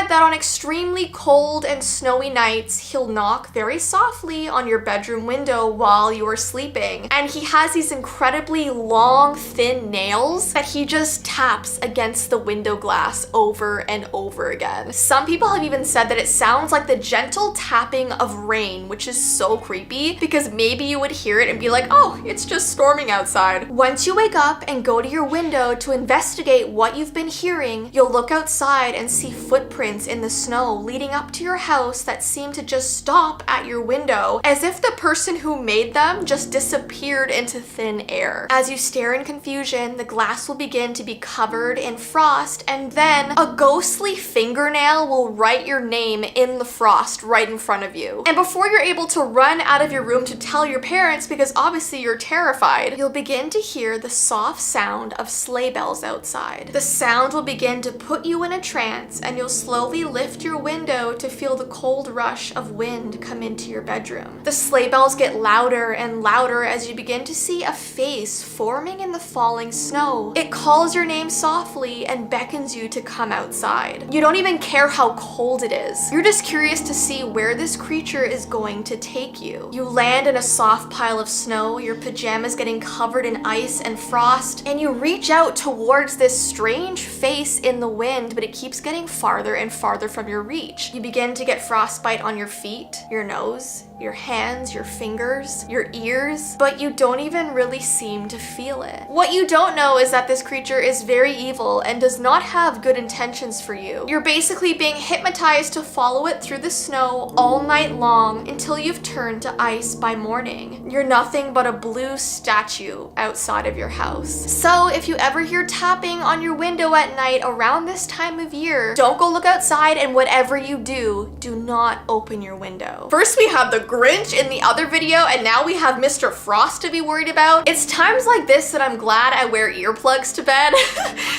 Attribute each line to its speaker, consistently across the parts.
Speaker 1: said that on extremely cold and snowy nights, he'll knock very softly on your bedroom window while you are sleeping. And he has these incredibly long, thin nails that he just taps against the window glass over and over again. Some people have even said that it sounds like the gentle tapping of rain, which is so creepy because maybe you would hear it and be like, oh, it's just storming outside. Once you wake up and go to your window to investigate what you've been hearing, you'll look outside and see footprints in the snow leading up to your house that seem to just stop at your window, as if the person who made them just disappeared into thin air. As you stare in confusion, the glass will begin to be covered in frost, and then a ghostly fingernail will write your name in the frost right in front of you. And before you're able to run out of your room to tell your parents, because obviously you're terrified, you'll begin to hear the soft sound of sleigh bells outside. The sound will begin to put you in a trance, and you'll slowly lift your window to feel the cold rush of wind come into your bedroom. The sleigh bells get louder and louder as you begin to see a face forming in the falling snow. It calls your name softly and beckons you to come outside. You don't even care how cold it is. You're just curious to see where this creature is going to take you. You land in a soft pile of snow, your pajamas getting covered in ice and frost, and you reach out towards this strange face in the wind, but it keeps getting farther and farther from your reach. You begin to get frostbite on your feet, your nose, your hands, your fingers, your ears, but you don't even really seem to feel it. What you don't know is that this creature is very evil and does not have good intentions for you. You're basically being hypnotized to follow it through the snow all night long until you've turned to ice by morning. You're nothing but a blue statue outside of your house. So if you ever hear tapping on your window at night around this time of year, don't go look outside, and whatever you do, do not open your window. First we have the Grinch in the other video, and now we have Mr. Frost to be worried about. It's times like this that I'm glad I wear earplugs to bed.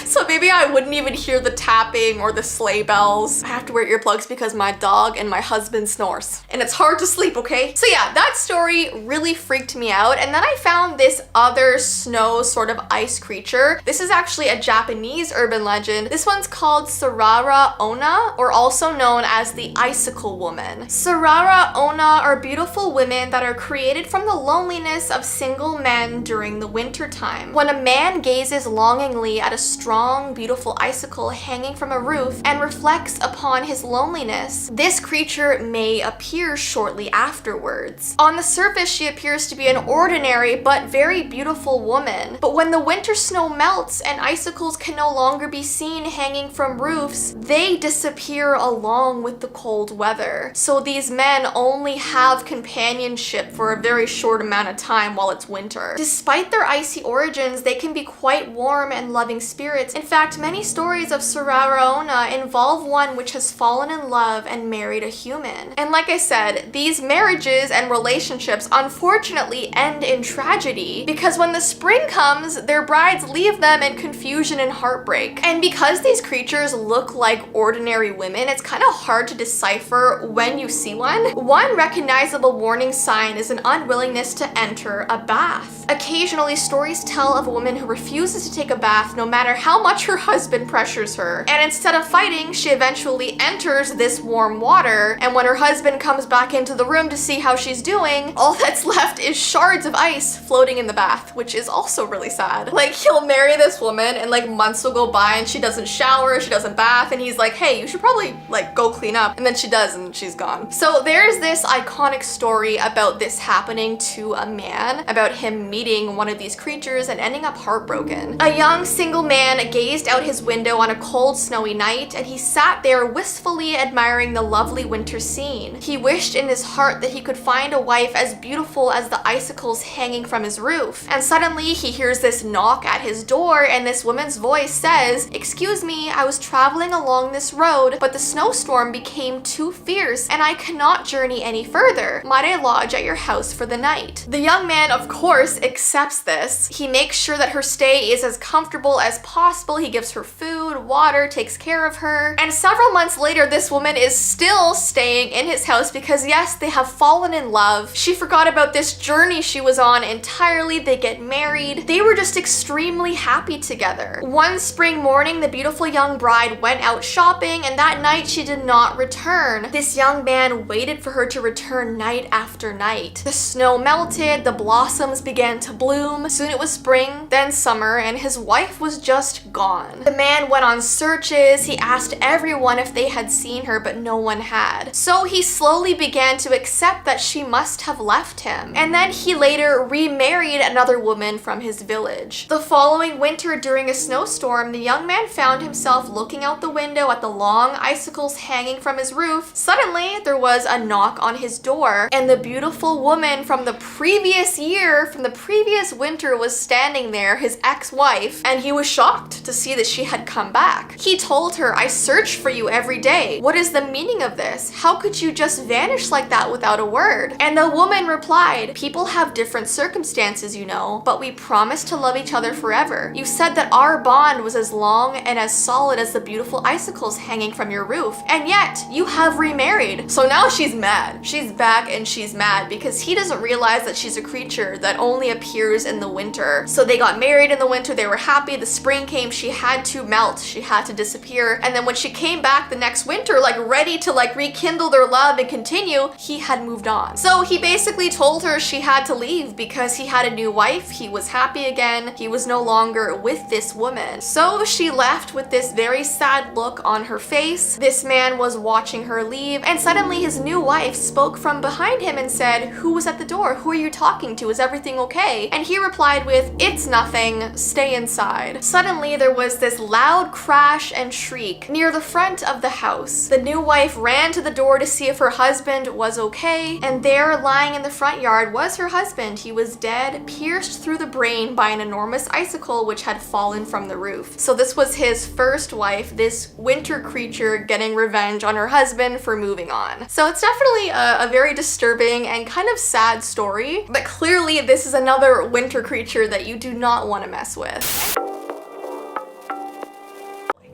Speaker 1: So maybe I wouldn't even hear the tapping or the sleigh bells. I have to wear earplugs because my dog and my husband snores. And it's hard to sleep, okay? So yeah, that story really freaked me out. And then I found this other snow sort of ice creature. This is actually a Japanese urban legend. This one's called Sarara Onna, or also known as the Icicle Woman. Sarara Onna are beautiful women that are created from the loneliness of single men during the winter time. When a man gazes longingly at a strong, beautiful icicle hanging from a roof and reflects upon his loneliness, this creature may appear shortly afterwards. On the surface, she appears to be an ordinary but very beautiful woman. But when the winter snow melts and icicles can no longer be seen hanging from roofs, they disappear along with the cold weather. So these men only have companionship for a very short amount of time while it's winter. Despite their icy origins, they can be quite warm and loving spirits. In fact, many stories of Sarara Onna involve one which has fallen in love and married a human. And like I said, these marriages and relationships unfortunately end in tragedy because when the spring comes, their brides leave them in confusion and heartbreak. And because these creatures look like ordinary women, it's kind of hard to decipher when you see one. One recognizable warning sign is an unwillingness to enter a bath. Occasionally, stories tell of a woman who refuses to take a bath no matter how much her husband pressures her. And instead of fighting, she eventually enters this warm water, and when her husband comes back into the room to see how she's doing, all that's left is shards of ice floating in the bath, which is also really sad. Like, he'll marry this woman and like months will go by and she doesn't shower, she doesn't bath, and he's like, hey, you should probably like go clean up. And then she does and she's gone. So there's this iconic story about this happening to a man, about him meeting one of these creatures and ending up heartbroken. A young single man gazed out his window on a cold, snowy night, and he sat there wistfully admiring the lovely winter scene. He wished in his heart that he could find a wife as beautiful as the icicles hanging from his roof. And suddenly he hears this knock at his door, and this woman's voice says, "Excuse me, I was traveling along this road, but the snowstorm became too fierce and I cannot journey any further. Might I lodge at your house for the night?" The young man, of course, accepts this. He makes sure that her stay is as comfortable as possible. He gives her food, water, takes care of her. And several months later, this woman is still staying in his house because yes, they have fallen in love. She forgot about this journey she was on entirely. They get married. They were just extremely happy together. One spring morning, the beautiful young bride went out shopping evening, and that night she did not return. This young man waited for her to return night after night. The snow melted, the blossoms began to bloom. Soon it was spring, then summer, and his wife was just gone. The man went on searches. He asked everyone if they had seen her, but no one had. So he slowly began to accept that she must have left him. And then he later remarried another woman from his village. The following winter, during a snowstorm, the young man found himself looking out the window at the long icicles hanging from his roof. Suddenly, there was a knock on his door, and the beautiful woman from the previous year, from the previous winter, was standing there, his ex-wife, and he was shocked to see that she had come back. He told her, "I search for you every day. What is the meaning of this? How could you just vanish like that without a word?" And the woman replied, "People have different circumstances, you know, but we promised to love each other forever. You said that our bond was as long and as solid as the beautiful icicles hanging from your roof, and yet you have remarried." So now she's mad. She's back and she's mad because he doesn't realize that she's a creature that only appears in the winter. So they got married in the winter, they were happy. The spring came, she had to melt, she had to disappear. And then when she came back the next winter, like ready to like rekindle their love and continue, he had moved on. So he basically told her she had to leave because he had a new wife, he was happy again, he was no longer with this woman. So she left with this very sad look on her face. This man was watching her leave, and suddenly his new wife spoke from behind him and said, "Who was at the door? Who are you talking to? Is everything okay?" And he replied with, "It's nothing, stay inside." Suddenly there was this loud crash and shriek near the front of the house. The new wife ran to the door to see if her husband was okay, and there, lying in the front yard, was her husband. He was dead, pierced through the brain by an enormous icicle which had fallen from the roof. So this was his first wife, this winter creature getting revenge on her husband for moving on. So it's definitely a very disturbing and kind of sad story, but clearly this is another winter creature that you do not want to mess with.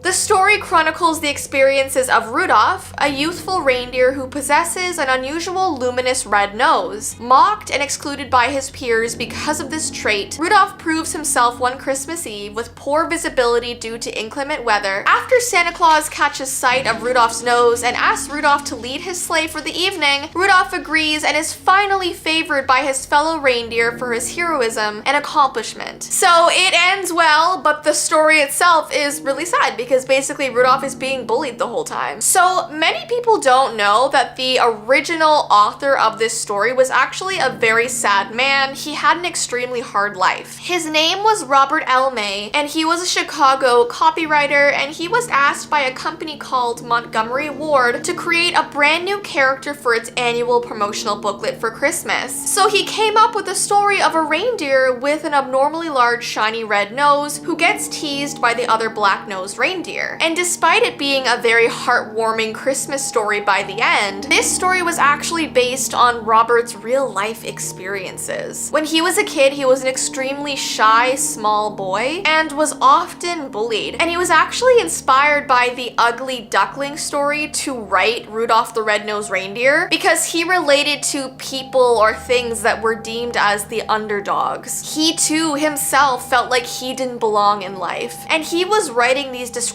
Speaker 1: The story chronicles the experiences of Rudolph, a youthful reindeer who possesses an unusual luminous red nose. Mocked and excluded by his peers because of this trait, Rudolph proves himself one Christmas Eve with poor visibility due to inclement weather. After Santa Claus catches sight of Rudolph's nose and asks Rudolph to lead his sleigh for the evening, Rudolph agrees and is finally favored by his fellow reindeer for his heroism and accomplishment. So it ends well, but the story itself is really sad because basically Rudolph is being bullied the whole time. So many people don't know that the original author of this story was actually a very sad man. He had an extremely hard life. His name was Robert L. May, and he was a Chicago copywriter, and he was asked by a company called Montgomery Ward to create a brand new character for its annual promotional booklet for Christmas. So he came up with the story of a reindeer with an abnormally large shiny red nose who gets teased by the other black-nosed reindeer. And despite it being a very heartwarming Christmas story by the end, this story was actually based on Robert's real-life experiences. When he was a kid, he was an extremely shy, small boy and was often bullied. And he was actually inspired by the Ugly Duckling story to write Rudolph the Red-Nosed Reindeer because he related to people or things that were deemed as the underdogs. He too himself felt like he didn't belong in life. And he was writing these descriptions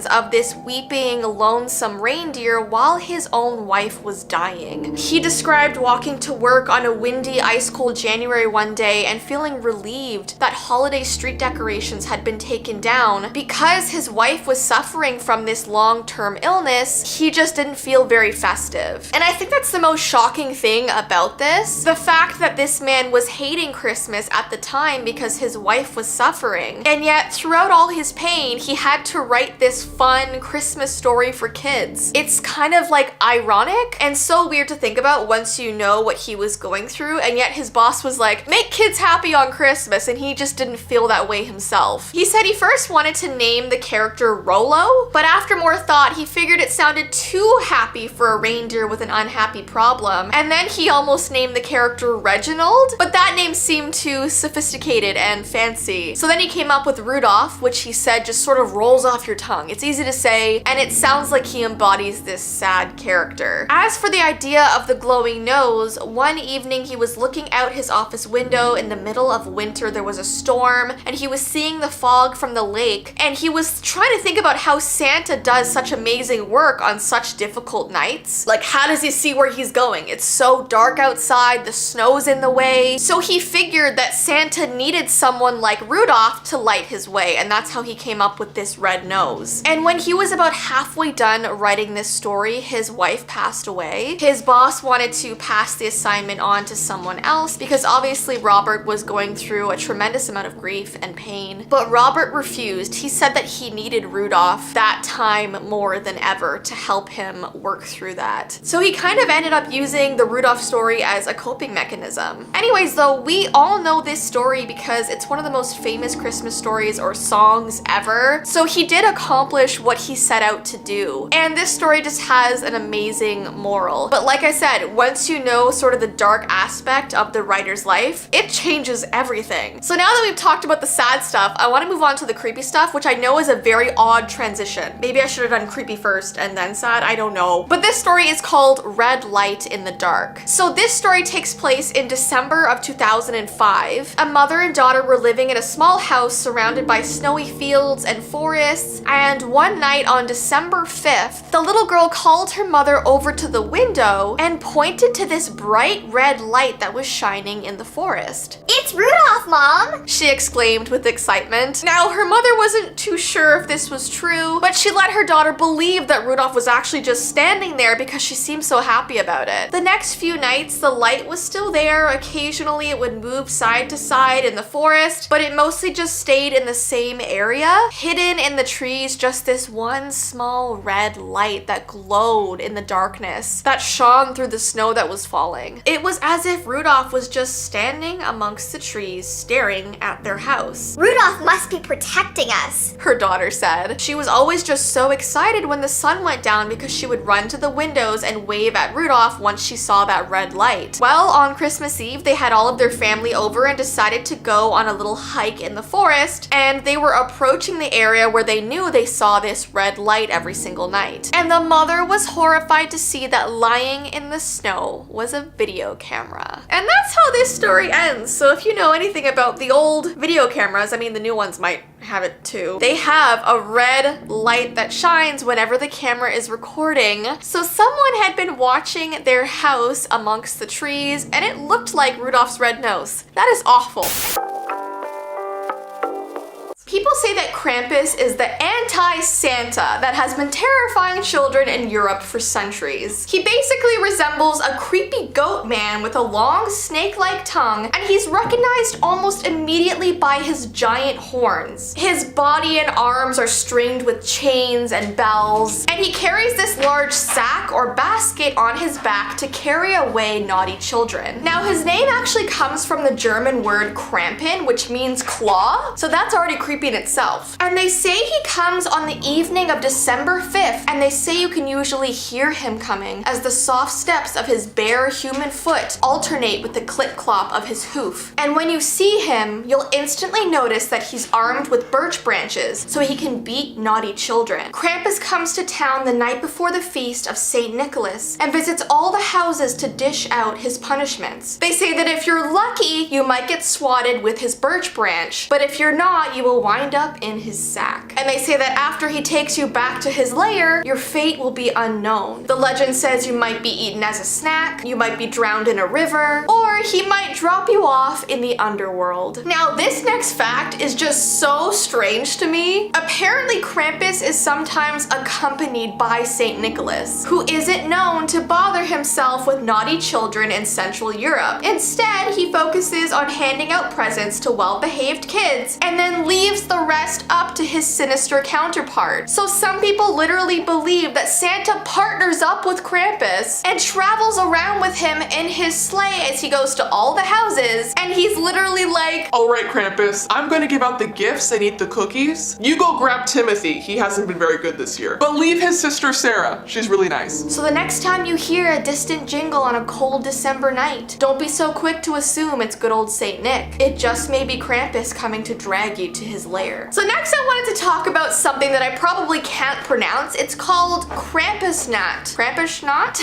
Speaker 1: of this weeping, lonesome reindeer while his own wife was dying. He described walking to work on a windy, ice-cold January one day and feeling relieved that holiday street decorations had been taken down. Because his wife was suffering from this long-term illness, he just didn't feel very festive. And I think that's the most shocking thing about this. The fact that this man was hating Christmas at the time because his wife was suffering. And yet, throughout all his pain, he had to write this fun Christmas story for kids. It's kind of like ironic and so weird to think about once you know what he was going through, and yet his boss was like, make kids happy on Christmas, and he just didn't feel that way himself. He said he first wanted to name the character Rollo, but after more thought, he figured it sounded too happy for a reindeer with an unhappy problem, and then he almost named the character Reginald, but that name seemed too sophisticated and fancy. So then he came up with Rudolph, which he said just sort of rolls off your tongue. It's easy to say, and it sounds like he embodies this sad character. As for the idea of the glowing nose, one evening he was looking out his office window in the middle of winter. There was a storm, and he was seeing the fog from the lake, and he was trying to think about how Santa does such amazing work on such difficult nights. Like, how does he see where he's going? It's so dark outside, the snow's in the way. So he figured that Santa needed someone like Rudolph to light his way, and that's how he came up with this red nose. And when he was about halfway done writing this story, his wife passed away. His boss wanted to pass the assignment on to someone else because obviously Robert was going through a tremendous amount of grief and pain. But Robert refused. He said that he needed Rudolph that time more than ever to help him work through that. So he kind of ended up using the Rudolph story as a coping mechanism. Anyways though, we all know this story because it's one of the most famous Christmas stories or songs ever. So he did accomplish what he set out to do. And this story just has an amazing moral. But like I said, once you know sort of the dark aspect of the writer's life, it changes everything. So now that we've talked about the sad stuff, I want to move on to the creepy stuff, which I know is a very odd transition. Maybe I should have done creepy first and then sad, I don't know. But this story is called Red Light in the Dark. So this story takes place in December of 2005. A mother and daughter were living in a small house surrounded by snowy fields and forests, and one night on December 5th, the little girl called her mother over to the window and pointed to this bright red light that was shining in the forest.
Speaker 2: "It's Rudolph, Mom!"
Speaker 1: she exclaimed with excitement. Now, her mother wasn't too sure if this was true, but she let her daughter believe that Rudolph was actually just standing there because she seemed so happy about it. The next few nights, the light was still there. Occasionally, it would move side to side in the forest, but it mostly just stayed in the same area. Hidden in the trees, just this one small red light that glowed in the darkness, that shone through the snow that was falling. It was as if Rudolph was just standing amongst the trees, staring at their house.
Speaker 2: "Rudolph must be protecting us,"
Speaker 1: her daughter said. She was always just so excited when the sun went down because she would run to the windows and wave at Rudolph once she saw that red light. Well, on Christmas Eve, they had all of their family over and decided to go on a little hike in the forest, and they were approaching the area where they knew they saw this red light every single night. And the mother was horrified to see that lying in the snow was a video camera. And that's how this story ends. So if you know anything about the old video cameras, I mean the new ones might have it too, they have a red light that shines whenever the camera is recording. So someone had been watching their house amongst the trees and it looked like Rudolph's red nose. That is awful. People say that Krampus is the anti-Santa that has been terrifying children in Europe for centuries. He basically resembles a creepy goat man with a long snake-like tongue, and he's recognized almost immediately by his giant horns. His body and arms are stringed with chains and bells, and he carries this large sack or basket on his back to carry away naughty children. Now, his name actually comes from the German word Krampen, which means claw, so that's already creepy in itself. And they say he comes on the evening of December 5th, and they say you can usually hear him coming as the soft steps of his bare human foot alternate with the clip-clop of his hoof. And when you see him, you'll instantly notice that he's armed with birch branches so he can beat naughty children. Krampus comes to town the night before the feast of St. Nicholas and visits all the houses to dish out his punishments. They say that if you're lucky, you might get swatted with his birch branch, but if you're not, you will wind up in his sack. And they say that after he takes you back to his lair, your fate will be unknown. The legend says you might be eaten as a snack, you might be drowned in a river, or he might drop you off in the underworld. Now, this next fact is just so strange to me. Apparently, Krampus is sometimes accompanied by St. Nicholas, who isn't known to bother himself with naughty children in Central Europe. Instead, he focuses on handing out presents to well-behaved kids and then leaves the rest up to his sinister counterpart. So some people literally believe that Santa partners up with Krampus and travels around with him in his sleigh as he goes to all the houses, and he's literally like,
Speaker 3: "All right, Krampus, I'm gonna give out the gifts and eat the cookies. You go grab Timothy, he hasn't been very good this year. But leave his sister Sarah, she's really nice."
Speaker 1: So the next time you hear a distant jingle on a cold December night, don't be so quick to assume it's good old Saint Nick. It just may be Krampus coming to drag you to his lair. So next I wanted to talk about something that I probably can't pronounce. It's called Krampus Nat. Krampus Nat?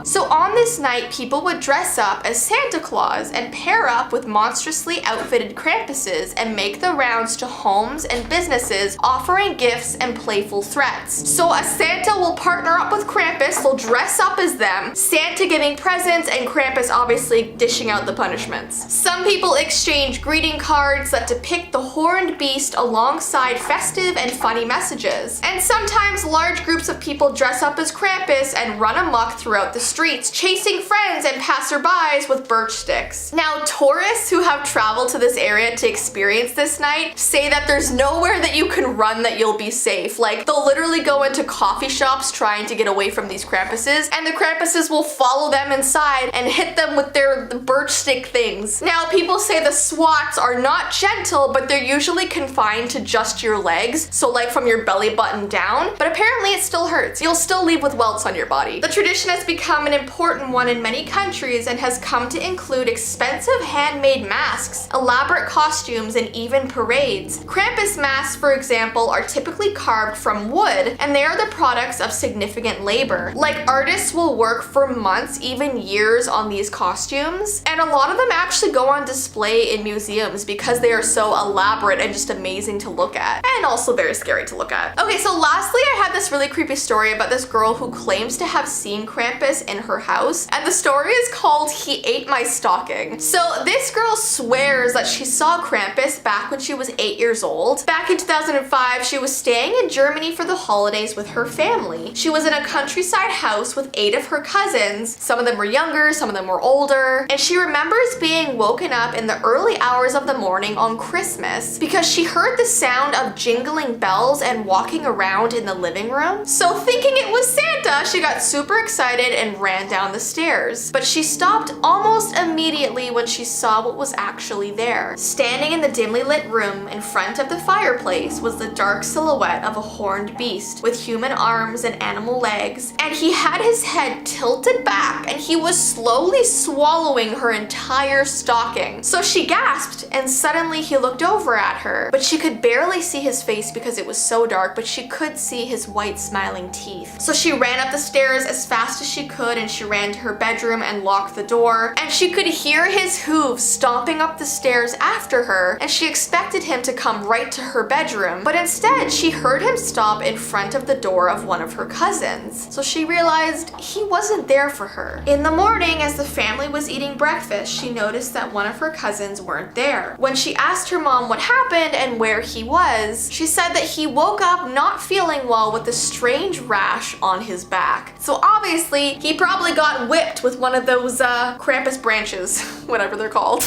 Speaker 1: So on this night, people would dress up as Santa Claus and pair up with monstrously outfitted Krampuses and make the rounds to homes and businesses, offering gifts and playful threats. So a Santa will partner up with Krampus, they'll dress up as them, Santa giving presents and Krampus obviously dishing out the punishments. Some people exchange greeting cards that depict the horned beast alongside festive and funny messages. And sometimes large groups of people dress up as Krampus and run amok throughout the streets, chasing friends and passerbys with birch sticks. Now, tourists who have traveled to this area to experience this night say that there's nowhere that you can run that you'll be safe. Like, they'll literally go into coffee shops trying to get away from these Krampuses, and the Krampuses will follow them inside and hit them with their birch stick things. Now, people say the swats are not gentle, but they're usually confined to just your legs, so like from your belly button down, but apparently it still hurts. You'll still leave with welts on your body. The tradition has become an important one in many countries and has come to include expensive handmade masks, elaborate costumes, and even parades. Krampus masks, for example, are typically carved from wood, and they are the products of significant labor. Like, artists will work for months, even years, on these costumes, and a lot of them actually go on display in museums because they are so elaborate and just amazing to look at, and also very scary to look at. Okay, so lastly, I had this really creepy story about this girl who claims to have seen Krampus in her house, and the story is called He Ate My Stocking. So this girl swears that she saw Krampus back when she was 8 years old. Back in 2005, she was staying in Germany for the holidays with her family. She was in a countryside house with 8 of her cousins. Some of them were younger, some of them were older, and she remembers being woken up in the early hours of the morning on Christmas because she heard the sound of jingling bells and walking around in the living room. So thinking it was Santa, she got super excited and ran down the stairs. But she stopped almost immediately when she saw what was actually there. Standing in the dimly lit room in front of the fireplace was the dark silhouette of a horned beast with human arms and animal legs, and he had his head tilted back and he was slowly swallowing her entire stocking. So she gasped, and suddenly he looked over at her, but she could barely see his face because it was so dark, but she could see his white smiling teeth. So she ran up the stairs as fast as she could, and she ran to her bedroom and locked the door, and she could hear his hooves stomping up the stairs after her, and she expected him to come right to her bedroom, but instead she heard him stop in front of the door of one of her cousins. So she realized he wasn't there for her. In the morning, as the family was eating breakfast, she noticed that one of her cousins weren't there. When she asked her mom what happened and where he was, she said that he woke up not feeling well with a strange rash on his back. So obviously, he probably got whipped with one of those Krampus branches, whatever they're called.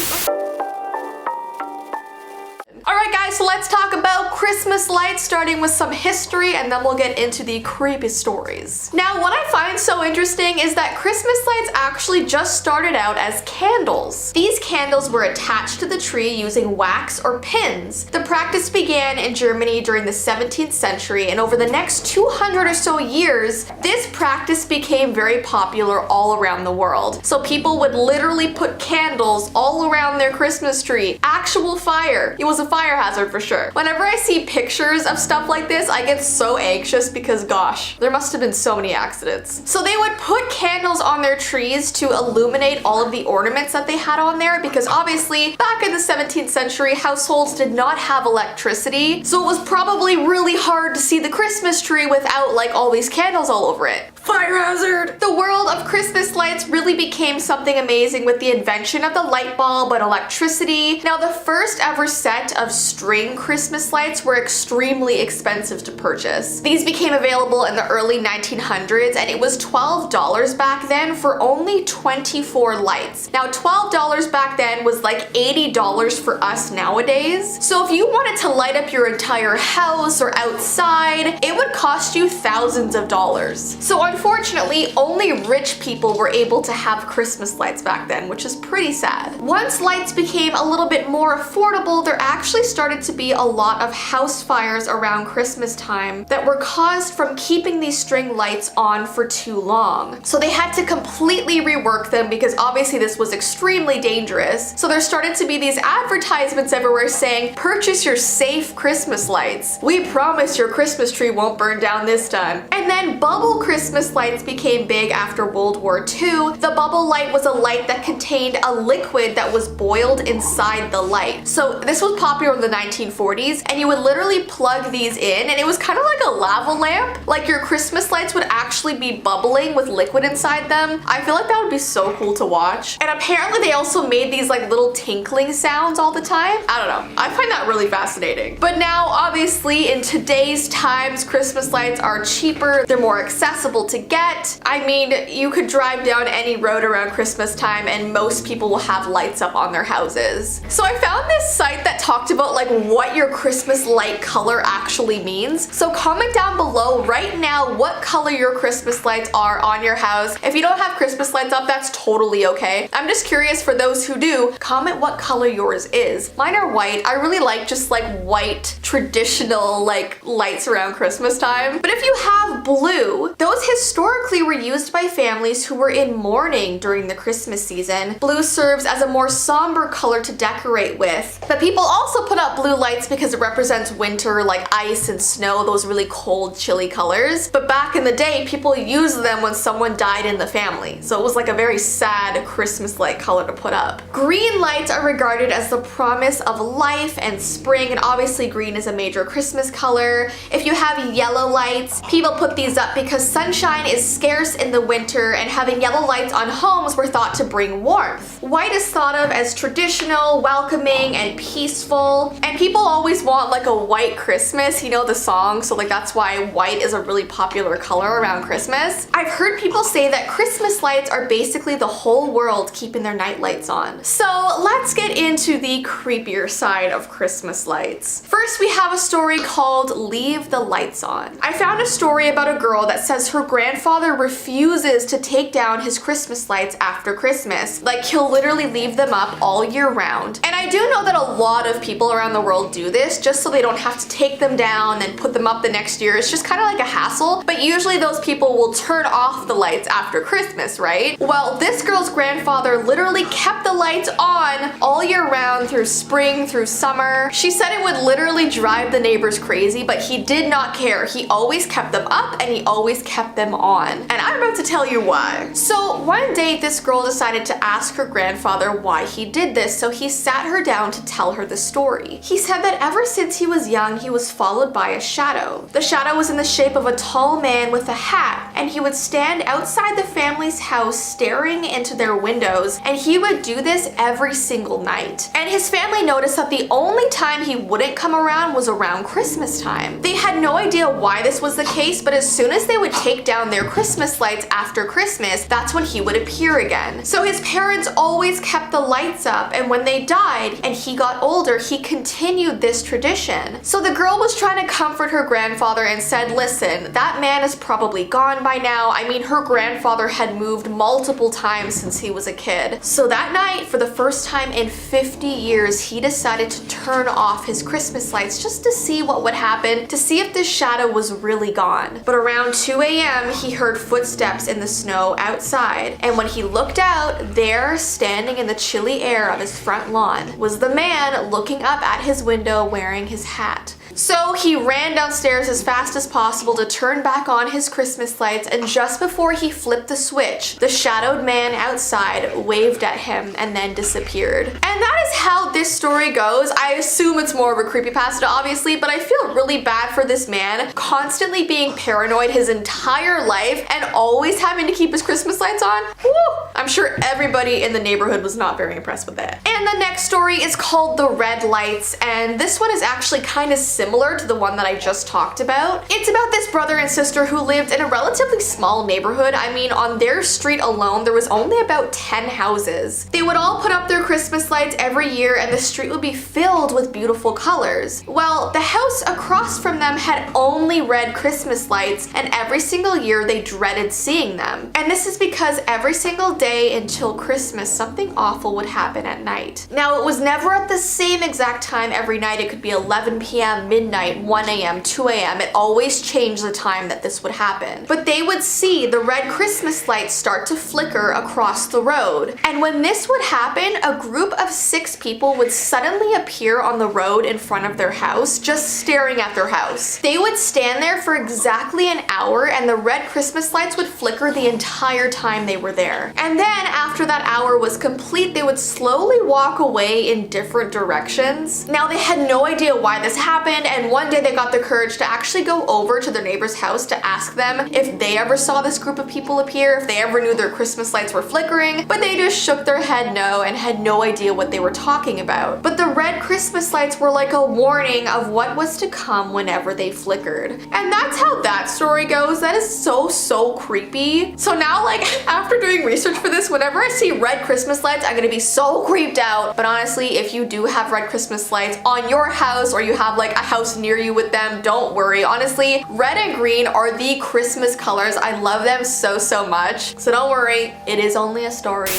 Speaker 1: Alright guys, so let's talk about Christmas lights, starting with some history, and then we'll get into the creepy stories. Now, what I find so interesting is that Christmas lights actually just started out as candles. These candles were attached to the tree using wax or pins. The practice began in Germany during the 17th century, and over the next 200 or so years, this practice became very popular all around the world. So people would literally put candles all around their Christmas tree. Actual fire. It was a fire hazard for sure. Whenever I see pictures of stuff like this, I get so anxious because gosh, there must have been so many accidents. So they would put candles on their trees to illuminate all of the ornaments that they had on there, because obviously back in the 17th century, households did not have electricity, so it was probably really hard to see the Christmas tree without like all these candles all over it. Fire hazard! The world of Christmas lights really became something amazing with the invention of the light bulb and electricity. Now, the first ever set of string Christmas lights were extremely expensive to purchase. These became available in the early 1900s, and it was $12 back then for only 24 lights. Now, $12 back then was like $80 for us nowadays. So if you wanted to light up your entire house or outside, it would cost you thousands of dollars. So unfortunately, only rich people were able to have Christmas lights back then, which is pretty sad. Once lights became a little bit more affordable, there actually started to be a lot of house fires around Christmas time that were caused from keeping these string lights on for too long. So they had to completely rework them because obviously this was extremely dangerous. So there started to be these advertisements everywhere saying, purchase your safe Christmas lights. We promise your Christmas tree won't burn down this time. And then bubble Christmas lights became big after World War II. The bubble light was a light that contained a liquid that was boiled inside the light. So this was popular in the 1940s, and you would literally plug these in, and it was kind of like a lava lamp. Like your Christmas lights would actually be bubbling with liquid inside them. I feel like that would be so cool to watch. And apparently they also made these like little tinkling sounds all the time. I don't know. I find that really fascinating. But now, obviously, in today's times, Christmas lights are cheaper. They're more accessible to get. I mean, you could drive down any road around Christmas time and most people will have lights up on their houses. So I found this site that talked about like what your Christmas light color actually means. So comment down below right now what color your Christmas lights are on your house. If you don't have Christmas lights up, that's totally okay. I'm just curious for those who do, comment what color yours is. Mine are white. I really like just like white traditional like lights around Christmas time. But if you have blue, those historically were used by families who were in mourning during the Christmas season. Blue serves as a more somber color to decorate with. But people also put up blue lights because it represents winter, like ice and snow, those really cold, chilly colors. But back in the day, people used them when someone died in the family. So it was like a very sad Christmas light color to put up. Green lights are regarded as the promise of life and spring, and obviously green is a major Christmas color. If you have yellow lights, people put these up because sunshine is scarce in the winter and having yellow lights on homes were thought to bring warmth. White is thought of as traditional, welcoming, and peaceful, and people always want like a white Christmas, you know the song, so like that's why white is a really popular color around Christmas. I've heard people say that Christmas lights are basically the whole world keeping their night lights on. So let's get into the creepier side of Christmas lights. First, we have a story called Leave the Lights On. I found a story about a girl that says her grandfather refuses to take down his Christmas lights after Christmas. Like he'll literally leave them up all year round. And I do know that a lot of people around the world do this just so they don't have to take them down and put them up the next year. It's just kind of like a hassle, but usually those people will turn off the lights after Christmas, right? Well, this girl's grandfather literally kept the lights on all year round through spring, through summer. She said it would literally drive the neighbors crazy, but he did not care. He always kept them up and he always kept them on. And I'm about to tell you why. So one day this girl decided to ask her grandfather why he did this, so he sat her down to tell her the story. He said that ever since he was young, he was followed by a shadow. The shadow was in the shape of a tall man with a hat, and he would stand outside the family's house staring into their windows, and he would do this every single night. And his family noticed that the only time he wouldn't come around was around Christmas time. They had no idea why this was the case, but as soon as they would take down their Christmas lights after Christmas, that's when he would appear again. So his parents always kept the lights up, and when they died and he got older, he continued this tradition. So the girl was trying to comfort her grandfather and said, listen, that man is probably gone by now. I mean, her grandfather had moved multiple times since he was a kid. So that night, for the first time in 50 years, he decided to turn off his Christmas lights just to see what would happen, to see if this shadow was really gone. But around 2 a.m., he heard footsteps in the snow outside, and when he looked out, there, standing in the chilly air of his front lawn, was the man looking up at his window wearing his hat. So he ran downstairs as fast as possible to turn back on his Christmas lights, and just before he flipped the switch, the shadowed man outside waved at him and then disappeared. And that is how this story goes. I assume it's more of a creepypasta, obviously, but I feel really bad for this man, constantly being paranoid his entire life and always having to keep his Christmas lights on. Woo! I'm sure everybody in the neighborhood was not very impressed with it. And the next story is called The Red Lights, and this one is actually kind of silly. similar to the one that I just talked about. It's about this brother and sister who lived in a relatively small neighborhood. I mean, on their street alone, there was only about 10 houses. They would all put up their Christmas lights every year and the street would be filled with beautiful colors. Well, the house across from them had only red Christmas lights, and every single year they dreaded seeing them. And this is because every single day until Christmas, something awful would happen at night. Now, it was never at the same exact time every night. It could be 11 p.m., midnight, 1 a.m., 2 a.m. It always changed the time that this would happen. But they would see the red Christmas lights start to flicker across the road. And when this would happen, a group of 6 people would suddenly appear on the road in front of their house, just staring at their house. They would stand there for exactly an hour and the red Christmas lights would flicker the entire time they were there. And then after that hour was complete, they would slowly walk away in different directions. Now, they had no idea why this happened, and one day they got the courage to actually go over to their neighbor's house to ask them if they ever saw this group of people appear, if they ever knew their Christmas lights were flickering, but they just shook their head no and had no idea what they were talking about. But the red Christmas lights were like a warning of what was to come whenever they flickered. And that's how that story goes. That is so creepy. So now, like, after doing research for this, whenever I see red Christmas lights, I'm gonna be so creeped out. But honestly, if you do have red Christmas lights on your house or you have like a house near you with them, don't worry. Honestly, red and green are the Christmas colors. I love them so much. So don't worry, it is only a story.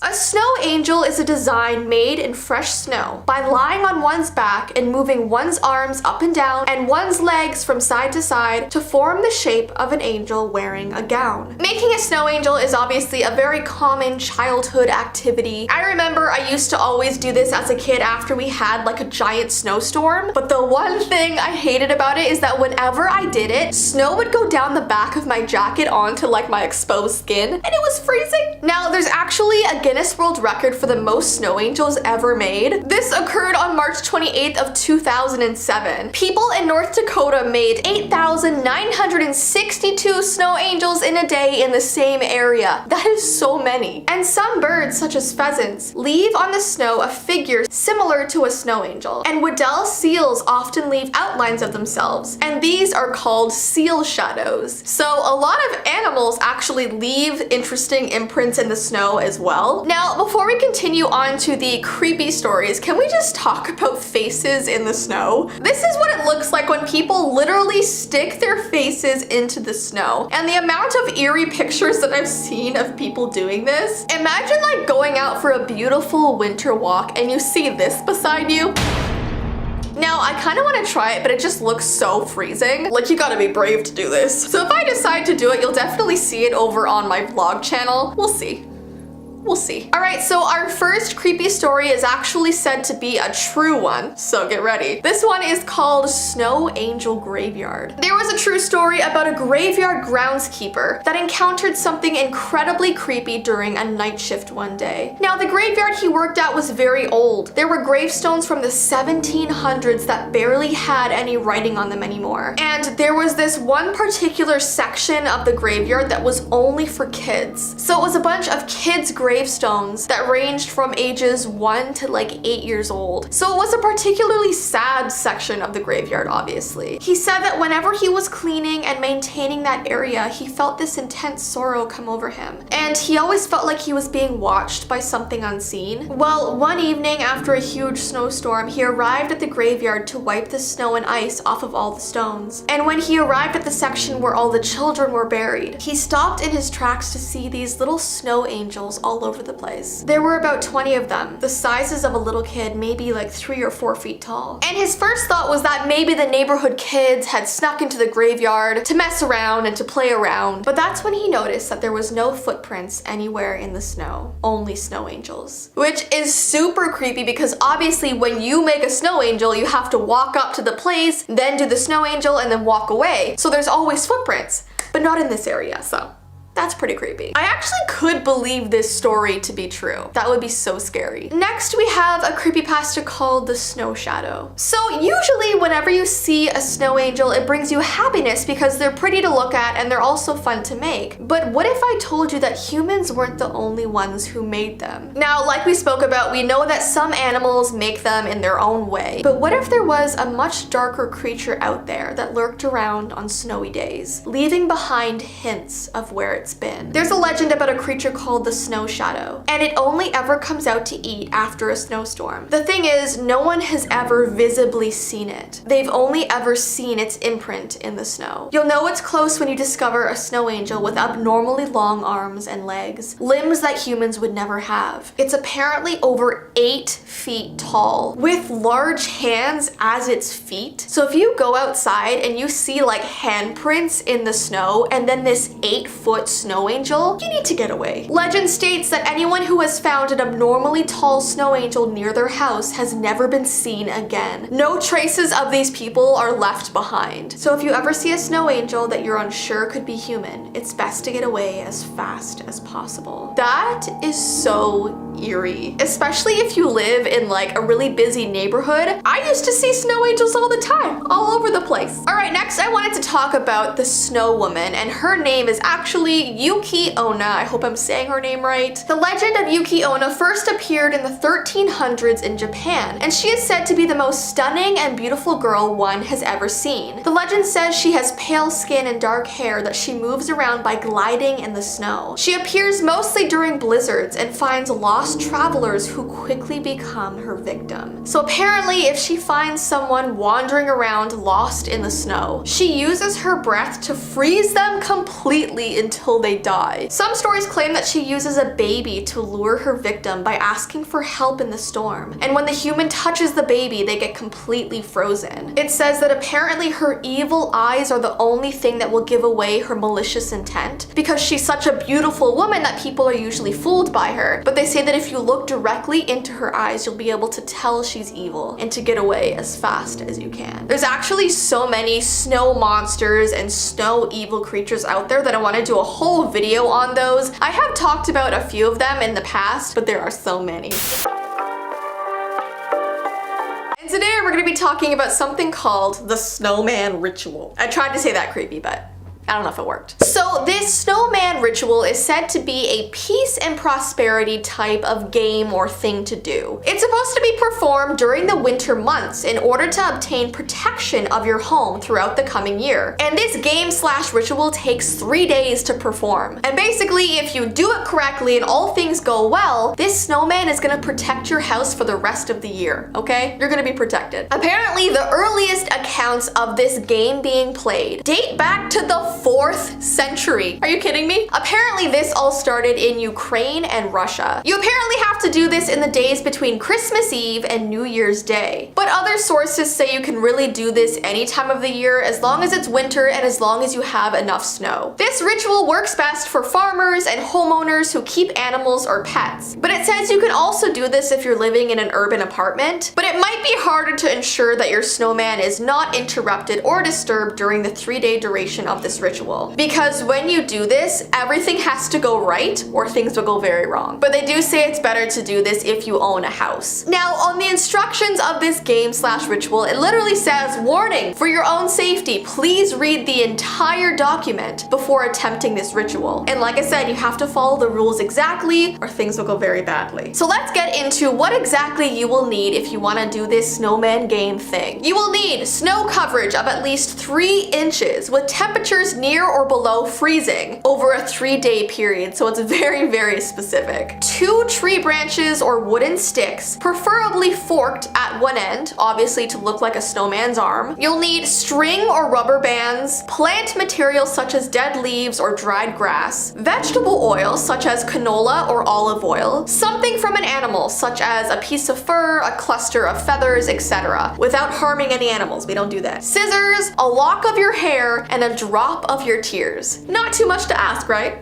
Speaker 1: A snow angel is a design made in fresh snow by lying on one's back and moving one's arms up and down and one's legs from side to side to form the shape of an angel wearing a gown. Making a snow angel is obviously a very common childhood activity. I remember I used to always do this as a kid after we had like a giant snowstorm, but the one thing I hated about it is that whenever I did it, snow would go down the back of my jacket onto like my exposed skin and it was freezing. Now, there's actually a Guinness World Record for the most snow angels ever made. This occurred on March 28th of 2007. People in North Dakota made 8,962 snow angels in a day in the same area. That is so many. And some birds, such as pheasants, leave on the snow a figure similar to a snow angel. And Weddell seals often leave outlines of themselves, and these are called seal shadows. So a lot of animals actually leave interesting imprints in the snow as well. Now, before we continue on to the creepy stories, can we just talk about faces in the snow? This is what it looks like when people literally stick their faces into the snow. And the amount of eerie pictures that I've seen of people doing this. Imagine like going out for a beautiful winter walk and you see this beside you. Now, I kind of want to try it, but it just looks so freezing. Like, you gotta be brave to do this. So if I decide to do it, you'll definitely see it over on my vlog channel. We'll see. We'll see. All right, so our first creepy story is actually said to be a true one, so get ready. This one is called Snow Angel Graveyard. There was a true story about a graveyard groundskeeper that encountered something incredibly creepy during a night shift one day. Now, the graveyard he worked at was very old. There were gravestones from the 1700s that barely had any writing on them anymore. And there was this one particular section of the graveyard that was only for kids. So it was a bunch of kids' gravestones that ranged from ages 1 to like 8 years old. So it was a particularly sad section of the graveyard, obviously. He said that whenever he was cleaning and maintaining that area, he felt this intense sorrow come over him. And he always felt like he was being watched by something unseen. Well, one evening after a huge snowstorm, he arrived at the graveyard to wipe the snow and ice off of all the stones. And when he arrived at the section where all the children were buried, he stopped in his tracks to see these little snow angels all over the place. There were about 20 of them, the sizes of a little kid, maybe like 3 or 4 feet tall. And his first thought was that maybe the neighborhood kids had snuck into the graveyard to mess around and to play around. But that's when he noticed that there was no footprints anywhere in the snow, only snow angels. Which is super creepy because obviously when you make a snow angel, you have to walk up to the place, then do the snow angel, and then walk away. So there's always footprints, but not in this area, so That's pretty creepy. I actually could believe this story to be true. That would be so scary. Next, we have a creepypasta called the Snow Shadow. So usually whenever you see a snow angel, it brings you happiness because they're pretty to look at and they're also fun to make. But what if I told you that humans weren't the only ones who made them? Now, like we spoke about, we know that some animals make them in their own way. But what if there was a much darker creature out there that lurked around on snowy days, leaving behind hints of where it's been? There's a legend about a creature called the Snow Shadow, and it only ever comes out to eat after a snowstorm. The thing is, no one has ever visibly seen it. They've only ever seen its imprint in the snow. You'll know it's close when you discover a snow angel with abnormally long arms and legs, limbs that humans would never have. It's apparently over 8 feet tall, with large hands as its feet. So if you go outside and you see like handprints in the snow and then this 8-foot snow angel, you need to get away. Legend states that anyone who has found an abnormally tall snow angel near their house has never been seen again. No traces of these people are left behind. So if you ever see a snow angel that you're unsure could be human, it's best to get away as fast as possible. That is so eerie, especially if you live in like a really busy neighborhood. I used to see snow angels all the time, all over the place. All right, next I wanted to talk about the Snow Woman, and her name is actually Yuki Onna. I hope I'm saying her name right. The legend of Yuki Onna first appeared in the 1300s in Japan, and she is said to be the most stunning and beautiful girl one has ever seen. The legend says she has pale skin and dark hair that she moves around by gliding in the snow. She appears mostly during blizzards and finds lost travelers who quickly become her victim. So apparently if she finds someone wandering around lost in the snow, she uses her breath to freeze them completely until they die. Some stories claim that she uses a baby to lure her victim by asking for help in the storm, and when the human touches the baby, they get completely frozen. It says that apparently her evil eyes are the only thing that will give away her malicious intent, because she's such a beautiful woman that people are usually fooled by her. But they say that if you look directly into her eyes, you'll be able to tell she's evil and to get away as fast as you can. There's actually so many snow monsters and snow evil creatures out there that I want to do a whole video on those. I have talked about a few of them in the past, but there are so many. And today we're going to be talking about something called the Snowman Ritual. I tried to say that creepy, but I don't know if it worked. So this Snowman Ritual is said to be a peace and prosperity type of game or thing to do. It's supposed to be performed during the winter months in order to obtain protection of your home throughout the coming year. And this game/ritual takes 3 days to perform. And basically, if you do it correctly and all things go well, this snowman is gonna protect your house for the rest of the year, okay? You're gonna be protected. Apparently, the earliest accounts of this game being played date back to the 4th century. Are you kidding me? Apparently this all started in Ukraine and Russia. You apparently have to do this in the days between Christmas Eve and New Year's Day. But other sources say you can really do this any time of the year as long as it's winter and as long as you have enough snow. This ritual works best for farmers and homeowners who keep animals or pets. But it says you can also do this if you're living in an urban apartment, but it might be harder to ensure that your snowman is not interrupted or disturbed during the 3-day duration of this ritual. Because when you do this, everything has to go right or things will go very wrong. But they do say it's better to do this if you own a house. Now, on the instructions of this game/ritual, it literally says, warning, for your own safety, please read the entire document before attempting this ritual. And like I said, you have to follow the rules exactly or things will go very badly. So let's get into what exactly you will need if you want to do this snowman game thing. You will need snow coverage of at least 3 inches with temperatures near or below freezing over a 3-day period, so it's very, very specific. 2 tree branches or wooden sticks, preferably forked at one end, obviously to look like a snowman's arm. You'll need string or rubber bands, plant materials such as dead leaves or dried grass, vegetable oil such as canola or olive oil, something from an animal such as a piece of fur, a cluster of feathers, etc. without harming any animals, we don't do that. Scissors, a lock of your hair, and a drop of your tears. Not too much to ask, right?